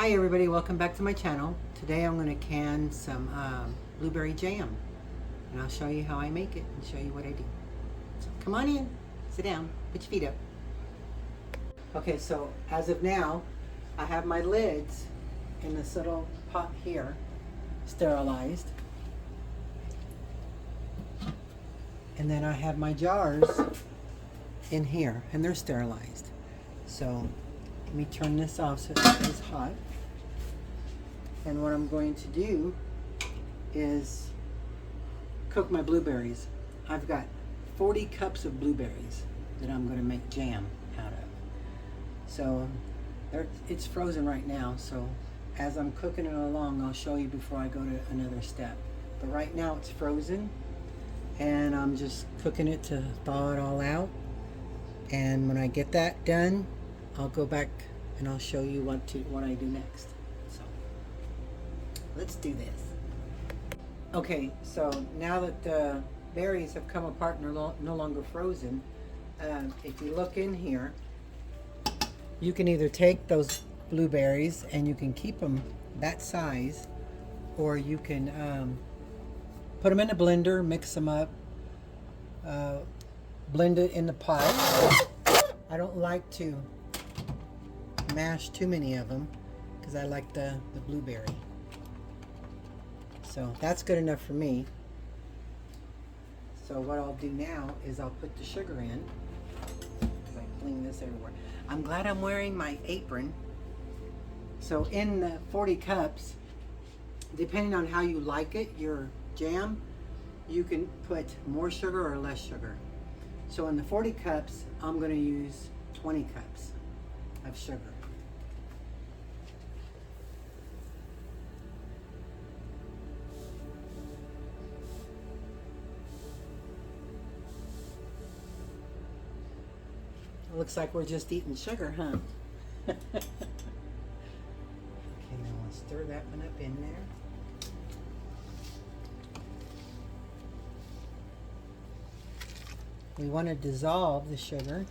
Hi everybody, welcome back to my channel. Today I'm going to can some blueberry jam, and I'll show you how I make it and show you what I do. So come on in, sit down, put your feet up. Okay, so as of now I have my lids in this little pot here sterilized, and then I have my jars in here and they're sterilized. So let me turn this off so it stays hot. And what I'm going to do is cook my blueberries. I've got 40 cups of blueberries that I'm going to make jam out of. So it's frozen right now, so as I'm cooking it along, I'll show you before I go to another step. But right now it's frozen, and I'm just cooking it to thaw it all out. And when I get that done, I'll go back and I'll show you what I do next. So let's do this. Okay, so now that the berries have come apart and are no longer frozen, if you look in here, you can either take those blueberries and you can keep them that size, or you can put them in a blender, mix them up, blend it in the pot. I don't like to mash too many of them because I like the blueberry. So that's good enough for me. So what I'll do now is I'll put the sugar in, because I fling this everywhere. I'm glad I'm wearing my apron. So in the 40 cups, depending on how you like it, your jam, you can put more sugar or less sugar. So in the 40 cups, I'm going to use 20 cups of sugar. It looks like we're just eating sugar, huh? Okay, now I'll stir that one up in there. We want to dissolve the sugar,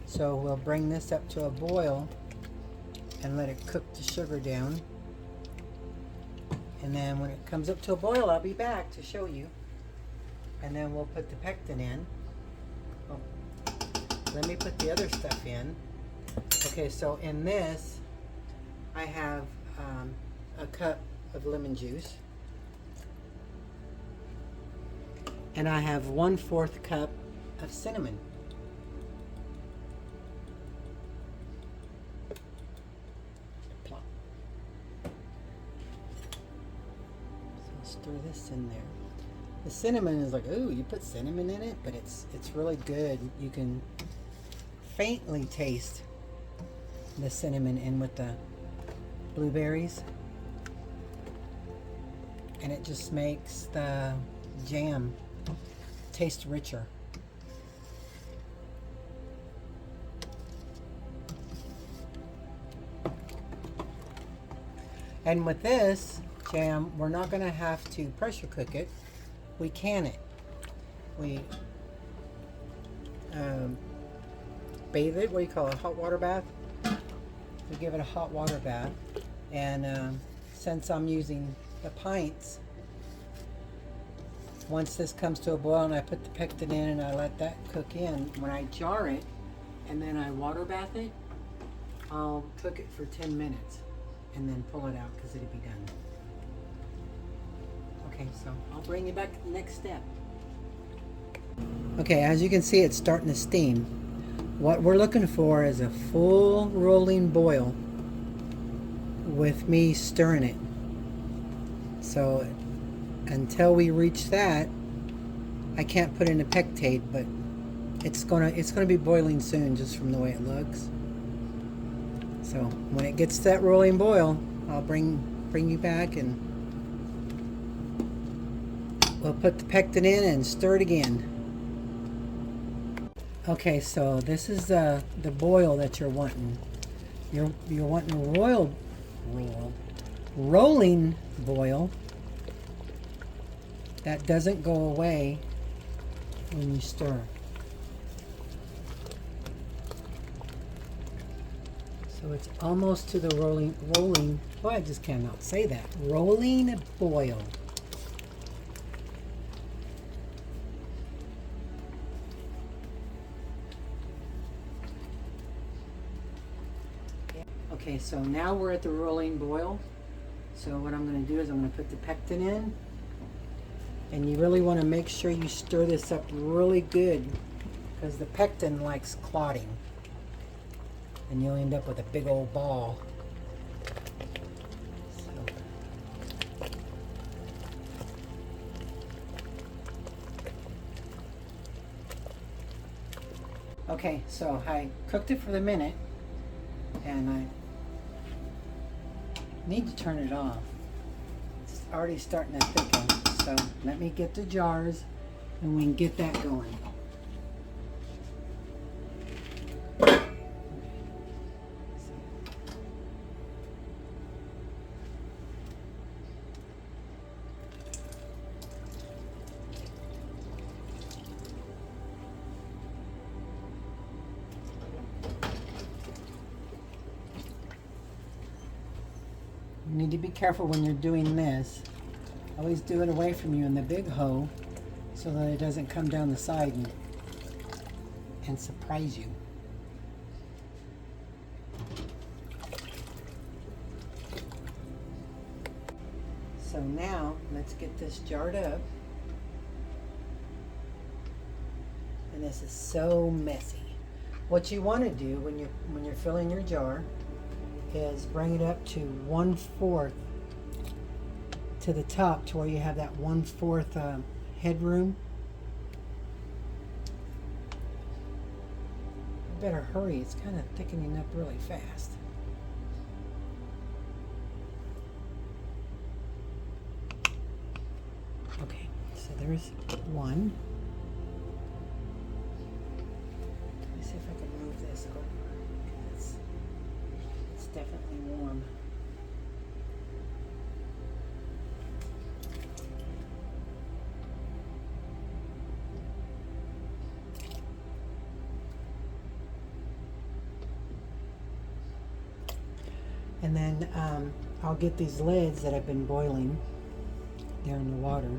so we'll bring this up to a boil and let it cook the sugar down. And then when it comes up to a boil, I'll be back to show you. And then we'll put the pectin in. Oh, let me put the other stuff in. Okay, so in this, I have a cup of lemon juice. And I have 1/4 cup of cinnamon. Plop. So I'll stir this in there. The cinnamon is like, ooh, you put cinnamon in it, but it's really good. You can faintly taste the cinnamon in with the blueberries, and it just makes the jam taste richer. And with this jam, we're not going to have to pressure cook it. We can it. We bathe it. What do you call it? Hot water bath? We give it a hot water bath. And since I'm using the pints, once this comes to a boil and I put the pectin in and I let that cook in, when I jar it and then I water bath it, I'll cook it for 10 minutes and then pull it out because it'll be done. Okay, so I'll bring you back to the next step. Okay, as you can see, it's starting to steam. What we're looking for is a full rolling boil with me stirring it. So until we reach that, I can't put in a Pectate, but it's gonna be boiling soon, just from the way it looks. So when it gets to that rolling boil, I'll bring you back and we'll put the pectin in and stir it again. Okay, so this is the boil that you're wanting. You're wanting a rolling boil that doesn't go away when you stir. So it's almost to the rolling, boy, I just cannot say that. Rolling boil. Okay, so now we're at the rolling boil. So what I'm going to do is I'm going to put the pectin in. And you really want to make sure you stir this up really good because the pectin likes clotting. And you'll end up with a big old ball. Okay, so I cooked it for the minute and I need to turn it off. It's already starting to thicken, so let me get the jars and we can get that going. You need to be careful when you're doing this. Always do it away from you in the big hoe so that it doesn't come down the side and surprise you. So now let's get this jarred up. And this is so messy. What you want to do when you're filling your jar is bring it up to 1/4 to the top to where you have that 1/4 headroom. You better hurry, it's kind of thickening up really fast. Okay, so there's one. Let me see if I can move this over. It's definitely warm. And then I'll get these lids that have been boiling there in the water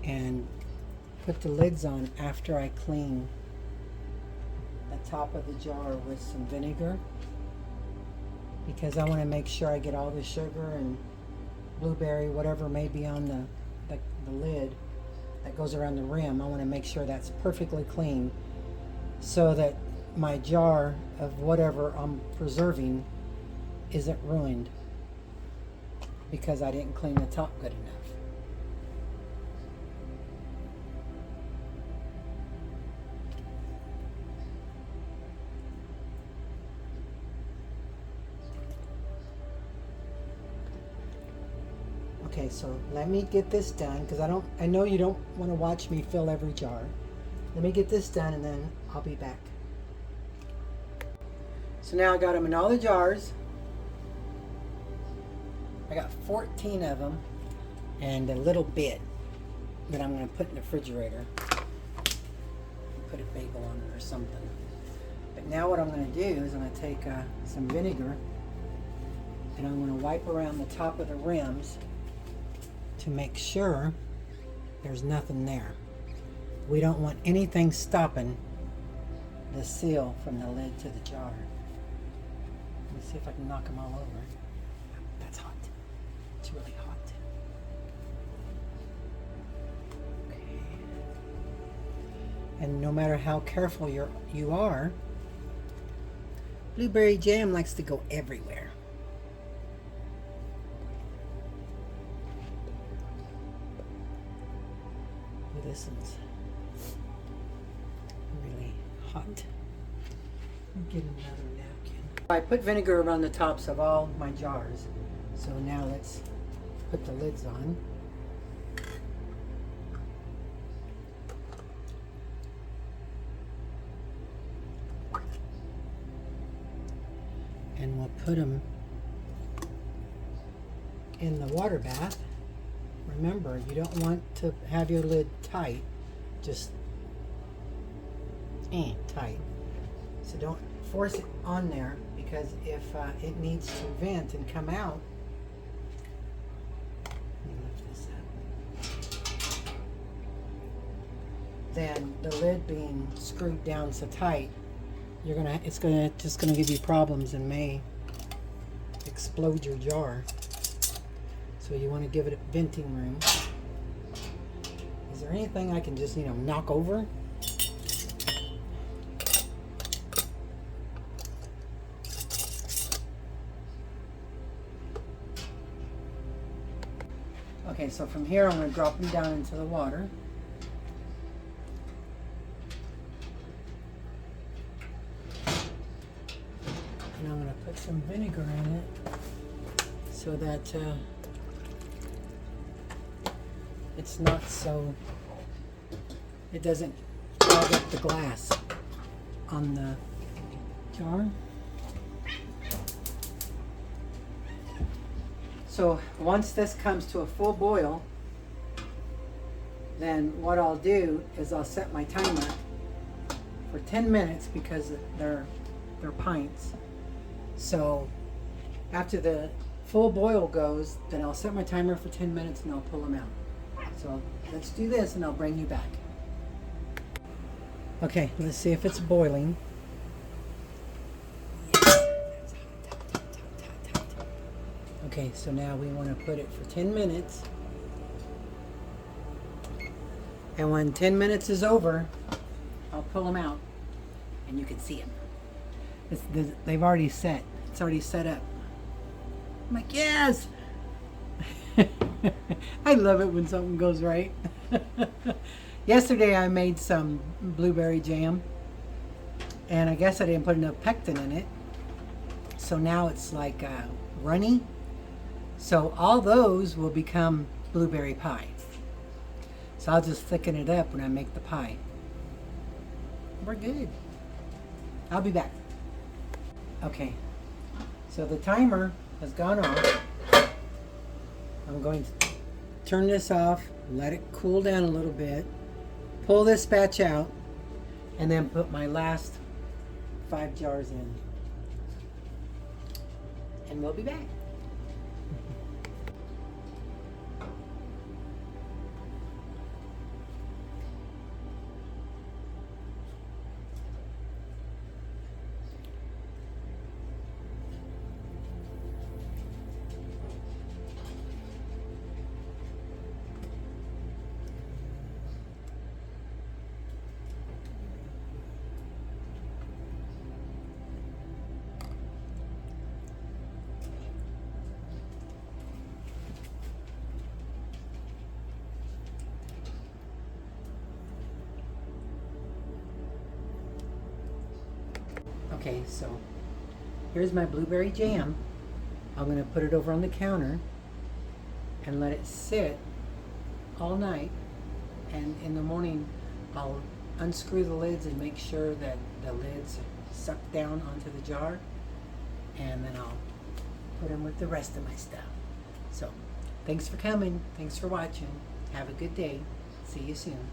and put the lids on after I clean the top of the jar with some vinegar, because I want to make sure I get all the sugar and blueberry, whatever may be on the lid that goes around the rim. I want to make sure that's perfectly clean so that my jar of whatever I'm preserving isn't ruined because I didn't clean the top good enough. Okay, so let me get this done because I know you don't want to watch me fill every jar. Let me get this done and then I'll be back. So now I got them in all the jars. I got 14 of them and a little bit that I'm going to put in the refrigerator. Put a bagel on it or something. But now what I'm going to do is I'm going to take some vinegar and I'm going to wipe around the top of the rims to make sure there's nothing there. We don't want anything stopping the seal from the lid to the jar. Let me see if I can knock them all over. That's hot. It's really hot. Okay. And no matter how careful you are, blueberry jam likes to go everywhere. This one's really hot. Get another napkin. I put vinegar around the tops of all my jars. So now let's put the lids on. And we'll put them in the water bath. Remember, you don't want to have your lid tight, just tight. So don't force it on there, because if it needs to vent and come out, let me lift this up, then the lid being screwed down so tight, it's just gonna give you problems and may explode your jar. So you want to give it a venting room. Is there anything I can just, knock over? Okay, so from here I'm going to drop them down into the water. And I'm going to put some vinegar in it so that it's not so, it doesn't clog up the glass on the jar. So once this comes to a full boil, then what I'll do is I'll set my timer for 10 minutes because they're pints. So after the full boil goes, then I'll set my timer for 10 minutes and I'll pull them out. So let's do this and I'll bring you back. Okay, let's see if it's boiling. Okay, so now we want to put it for 10 minutes. And when 10 minutes is over, I'll pull them out and you can see them. They've already set. It's already set up. I'm like, yes! I love it when something goes right. Yesterday I made some blueberry jam, and I guess I didn't put enough pectin in it. So now it's like runny. So all those will become blueberry pie. So I'll just thicken it up when I make the pie. We're good. I'll be back. Okay, so the timer has gone off. I'm going to turn this off, let it cool down a little bit, pull this batch out, and then put my last 5 jars in. And we'll be back. Okay, so here's my blueberry jam. I'm going to put it over on the counter and let it sit all night. And in the morning, I'll unscrew the lids and make sure that the lids suck down onto the jar. And then I'll put them with the rest of my stuff. So, thanks for coming. Thanks for watching. Have a good day. See you soon.